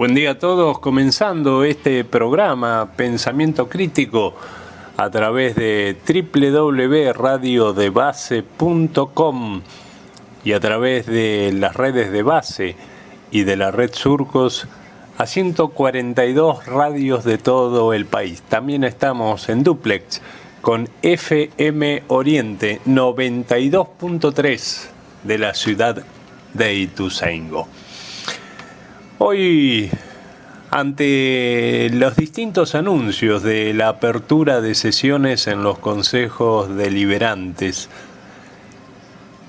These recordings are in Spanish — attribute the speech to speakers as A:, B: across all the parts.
A: Buen día a todos, comenzando este programa Pensamiento Crítico a través de www.radiodebase.com y a través de las redes de Base y de la red Surcos a 142 radios de todo el país. También estamos en duplex con FM Oriente 92.3 de la ciudad de Ituzaingó. Hoy, ante los distintos anuncios de la apertura de sesiones en los consejos deliberantes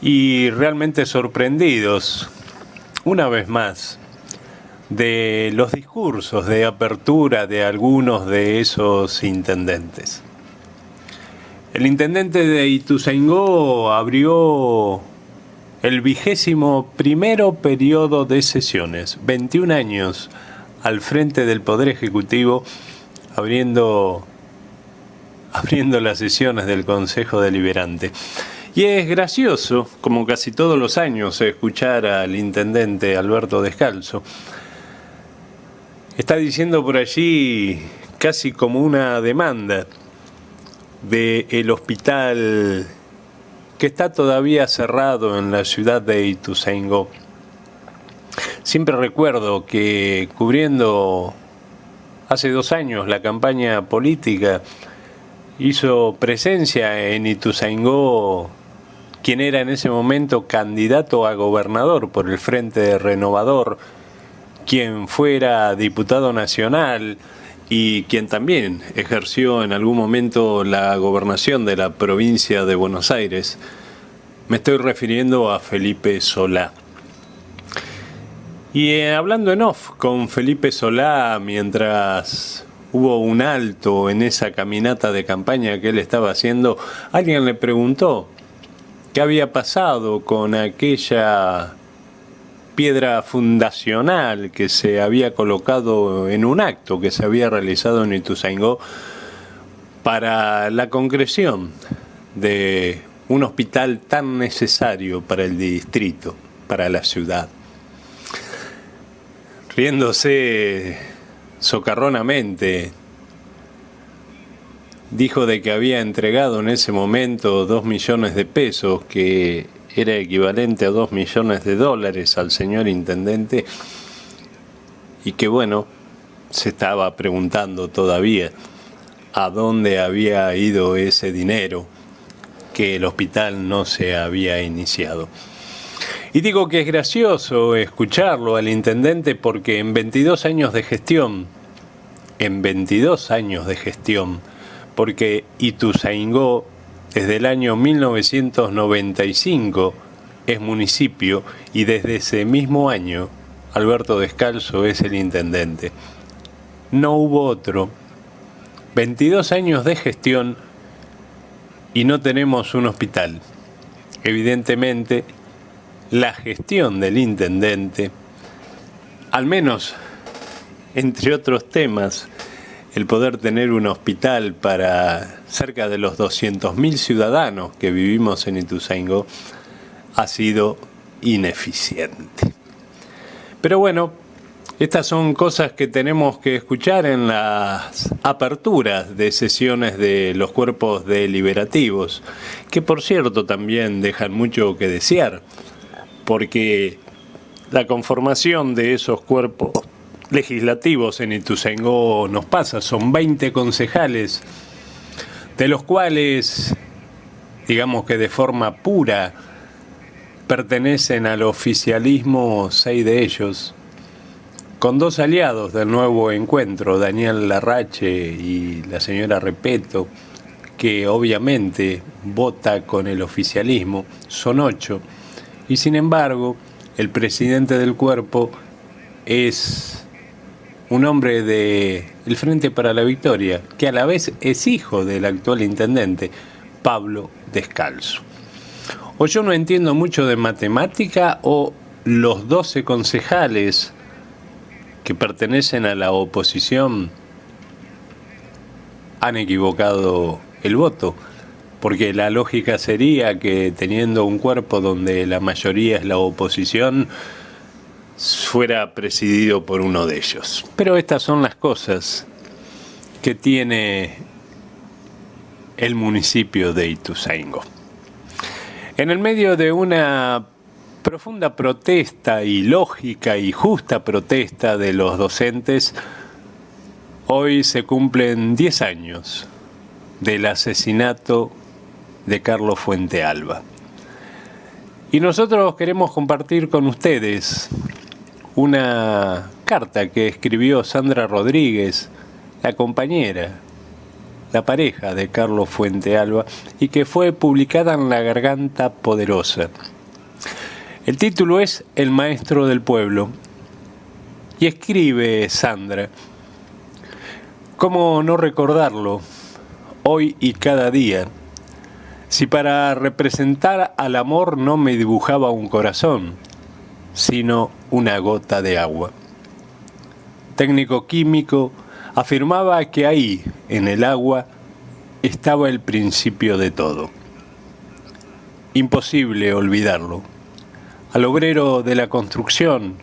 A: y realmente sorprendidos, una vez más, de los discursos de apertura de algunos de esos intendentes. El intendente de Ituzaingó abrió el 21º periodo de sesiones, 21 años al frente del Poder Ejecutivo, abriendo las sesiones del Consejo Deliberante. Y es gracioso, como casi todos los años, escuchar al intendente Alberto Descalzo. Está diciendo por allí casi como una demanda del hospital que está todavía cerrado en la ciudad de Ituzaingó. Siempre recuerdo que cubriendo hace 2 años la campaña política hizo presencia en Ituzaingó quien era en ese momento candidato a gobernador por el Frente Renovador, quien fuera diputado nacional y quien también ejerció en algún momento la gobernación de la provincia de Buenos Aires. Me estoy refiriendo a Felipe Solá. Y hablando en off con Felipe Solá, mientras hubo un alto en esa caminata de campaña que él estaba haciendo, alguien le preguntó qué había pasado con aquella piedra fundacional que se había colocado en un acto que se había realizado en Ituzaingó para la concreción de un hospital tan necesario para el distrito, para la ciudad. Riéndose socarronamente, dijo de que había entregado en ese momento 2 millones de pesos, que era equivalente a 2 millones de dólares al señor intendente, y que bueno, se estaba preguntando todavía a dónde había ido ese dinero, que el hospital no se había iniciado. Y digo que es gracioso escucharlo al intendente porque en 22 años de gestión, porque Ituzaingó desde el año 1995 es municipio y desde ese mismo año Alberto Descalzo es el intendente. No hubo otro. 22 años de gestión y no tenemos un hospital. Evidentemente, la gestión del intendente, al menos entre otros temas, el poder tener un hospital para cerca de los 200.000 ciudadanos que vivimos en Ituzaingó, ha sido ineficiente. Pero bueno, estas son cosas que tenemos que escuchar en las aperturas de sesiones de los cuerpos deliberativos, que por cierto también dejan mucho que desear, porque la conformación de esos cuerpos legislativos en Ituzaingó nos pasa. Son 20 concejales, de los cuales, digamos que de forma pura, pertenecen al oficialismo 6 de ellos, con 2 aliados del Nuevo Encuentro, Daniel Larrache y la señora Repeto, que obviamente vota con el oficialismo. Son 8. Y sin embargo, el presidente del cuerpo es un hombre del Frente para la Victoria, que a la vez es hijo del actual intendente, Pablo Descalzo. O yo no entiendo mucho de matemática, o los 12 concejales que pertenecen a la oposición han equivocado el voto, porque la lógica sería que teniendo un cuerpo donde la mayoría es la oposición, fuera presidido por uno de ellos. Pero estas son las cosas que tiene el municipio de Ituzaingó. En el medio de una profunda protesta y lógica y justa protesta de los docentes, hoy se cumplen 10 años del asesinato de Carlos Fuentealba. Y nosotros queremos compartir con ustedes una carta que escribió Sandra Rodríguez, la compañera, la pareja de Carlos Fuentealba, y que fue publicada en La Garganta Poderosa. El título es El Maestro del Pueblo, y escribe Sandra: ¿cómo no recordarlo hoy y cada día? Si para representar al amor no me dibujaba un corazón, sino una gota de agua. Técnico químico afirmaba que ahí, en el agua, estaba el principio de todo. Imposible olvidarlo. Al obrero de la construcción,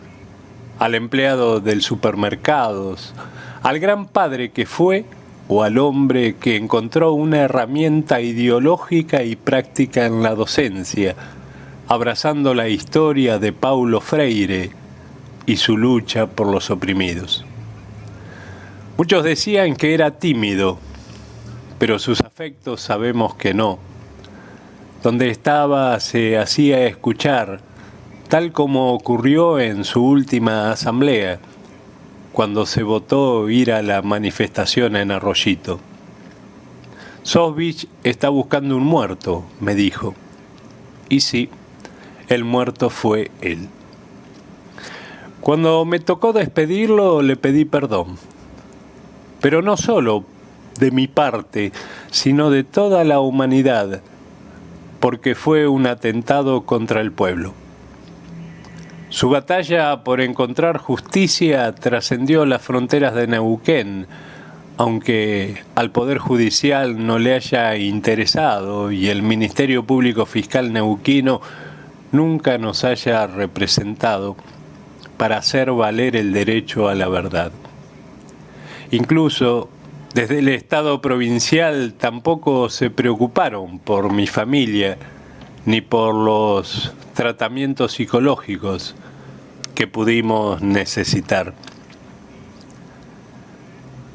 A: al empleado del supermercados, al gran padre que fue, o al hombre que encontró una herramienta ideológica y práctica en la docencia, abrazando la historia de Paulo Freire y su lucha por los oprimidos. Muchos decían que era tímido, pero sus afectos sabemos que no. Donde estaba se hacía escuchar, tal como ocurrió en su última asamblea, cuando se votó ir a la manifestación en Arroyito. Sosvich está buscando un muerto, me dijo. Y sí, el muerto fue él. Cuando me tocó despedirlo, le pedí perdón. Pero no solo de mi parte, sino de toda la humanidad, porque fue un atentado contra el pueblo. Su batalla por encontrar justicia trascendió las fronteras de Neuquén, aunque al Poder Judicial no le haya interesado y el Ministerio Público Fiscal neuquino nunca nos haya representado para hacer valer el derecho a la verdad. Incluso desde el Estado provincial tampoco se preocuparon por mi familia ni por los tratamientos psicológicos que pudimos necesitar.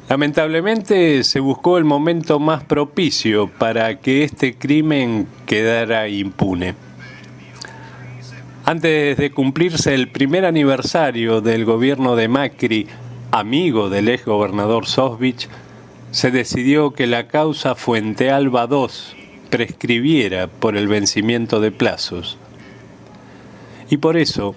A: Lamentablemente se buscó el momento más propicio para que este crimen quedara impune. Antes de cumplirse el primer aniversario del gobierno de Macri, amigo del ex gobernador Sosvich, se decidió que la causa Fuentealba II prescribiera por el vencimiento de plazos. Y por eso,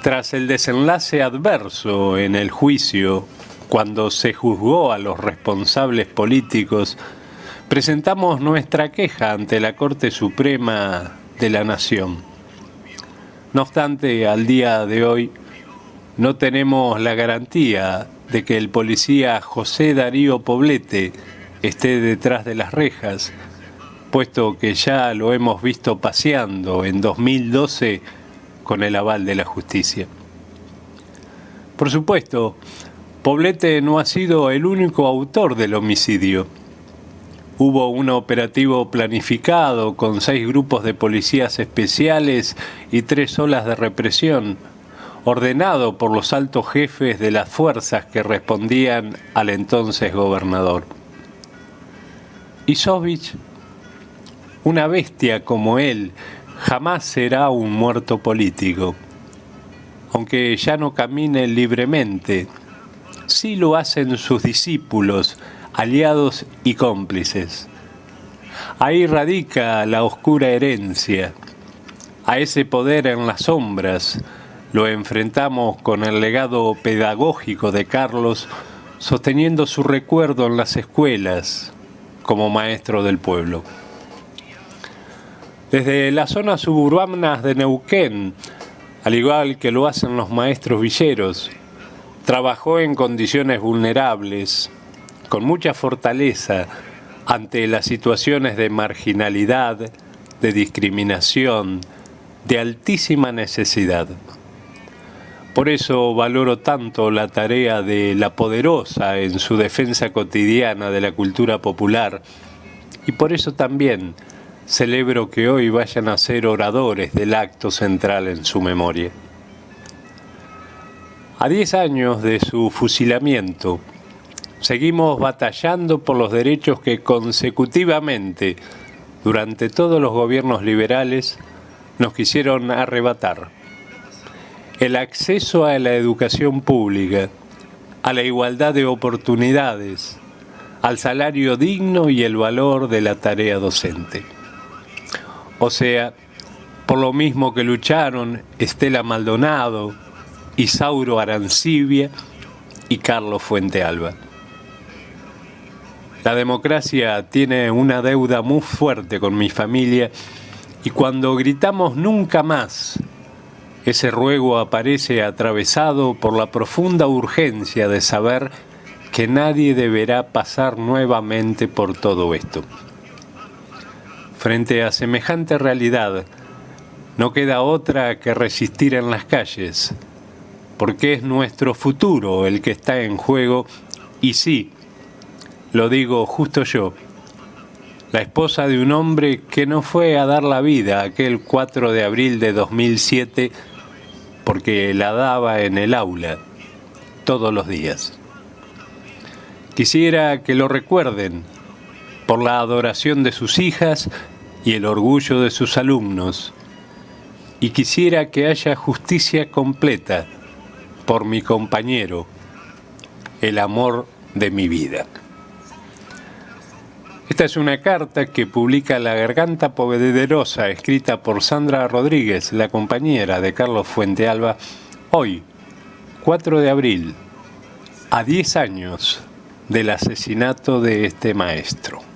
A: tras el desenlace adverso en el juicio, cuando se juzgó a los responsables políticos, presentamos nuestra queja ante la Corte Suprema de la Nación. No obstante, al día de hoy, no tenemos la garantía de que el policía José Darío Poblete esté detrás de las rejas, puesto que ya lo hemos visto paseando en 2012 con el aval de la justicia. Por supuesto, Poblete no ha sido el único autor del homicidio. Hubo un operativo planificado con 6 grupos de policías especiales y 3 olas de represión, ordenado por los altos jefes de las fuerzas que respondían al entonces gobernador. Y Sosvich, una bestia como él, jamás será un muerto político. Aunque ya no camine libremente, sí lo hacen sus discípulos, aliados y cómplices. Ahí radica la oscura herencia. A ese poder en las sombras lo enfrentamos con el legado pedagógico de Carlos, sosteniendo su recuerdo en las escuelas como maestro del pueblo. Desde las zonas suburbanas de Neuquén, al igual que lo hacen los maestros villeros, trabajó en condiciones vulnerables, con mucha fortaleza ante las situaciones de marginalidad, de discriminación, de altísima necesidad. Por eso valoro tanto la tarea de La Poderosa en su defensa cotidiana de la cultura popular, y por eso también celebro que hoy vayan a ser oradores del acto central en su memoria. A 10 años de su fusilamiento, seguimos batallando por los derechos que consecutivamente, durante todos los gobiernos liberales, nos quisieron arrebatar. El acceso a la educación pública, a la igualdad de oportunidades, al salario digno y el valor de la tarea docente. O sea, por lo mismo que lucharon Estela Maldonado, Isauro Arancibia y Carlos Fuentealba. La democracia tiene una deuda muy fuerte con mi familia y cuando gritamos nunca más, ese ruego aparece atravesado por la profunda urgencia de saber que nadie deberá pasar nuevamente por todo esto. Frente a semejante realidad, no queda otra que resistir en las calles, porque es nuestro futuro el que está en juego y sí, lo digo justo yo, la esposa de un hombre que no fue a dar la vida aquel 4 de abril de 2007 porque la daba en el aula todos los días. Quisiera que lo recuerden por la adoración de sus hijas y el orgullo de sus alumnos. Y quisiera que haya justicia completa por mi compañero, el amor de mi vida. Esta es una carta que publica La Garganta Poderosa, escrita por Sandra Rodríguez, la compañera de Carlos Fuentealba, hoy, 4 de abril, a 10 años del asesinato de este maestro.